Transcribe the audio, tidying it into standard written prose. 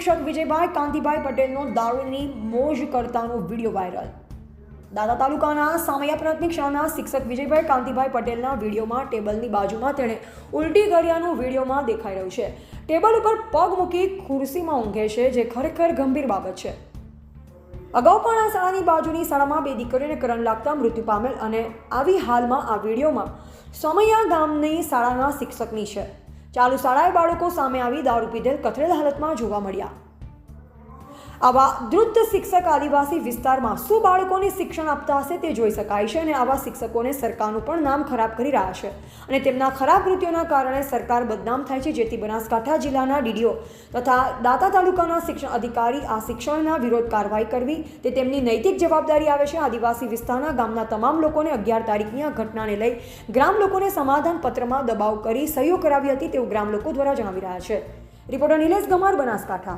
શિક્ષક વિજયભાઈ કાંતિભાઈ પટેલનો દારૂની મોજ કરતાનો વિડીયો વાયરલ। દાતા તાલુકાના સામૈયા પ્રાથમિક શાળાના શિક્ષક વિજયભાઈ કાંતિભાઈ પટેલના વિડીયોમાં ટેબલની બાજુમાં તેણે ઉલટી કર્યાનું વિડીયોમાં દેખાઈ રહ્યું છે। ટેબલ ઉપર પગ મૂકી ખુરશીમાં ઊંઘે છે, જે ખરેખર ગંભીર બાબત છે। અગાઉ પણ આ શાળાની બાજુની શાળામાં બે દીકરીઓને કરંટ લાગતા મૃત્યુ પામેલ અને આવી હાલમાં આ વિડીયોમાં સામૈયા ગામની શાળાના શિક્ષકની છે। ચાલુ શાળાએ બાળકો સામે આવી દારૂ પીધેલ કથળેલ હાલતમાં જોવા મળ્યા। આવા વૃદ્ધ શિક્ષક આદિવાસી વિસ્તારમાં શું બાળકોને શિક્ષણ આપતા હશે તે જોઈ શકાય છે અને આવા શિક્ષકોને સરકારનું પણ નામ ખરાબ કરી રહ્યા છે અને તેમના ખરાબ કૃત્યોના કારણે સરકાર બદનામ થાય છે, જેથી બનાસકાંઠા જિલ્લાના ડીડીઓ તથા દાતા તાલુકાના શિક્ષણ અધિકારી આ શિક્ષણના વિરોધ કાર્યવાહી કરવી તે તેમની નૈતિક જવાબદારી આવે છે। આદિવાસી વિસ્તારના ગામના તમામ લોકોને 11 તારીખની આ ઘટનાને લઈ ગ્રામ લોકોને સમાધાન પત્રમાં દબાવ કરી સહીઓ કરાવી હતી તેવું ગ્રામ લોકો દ્વારા જણાવી રહ્યા છે। રિપોર્ટર નિલેશ ગમાર, બનાસકાંઠા।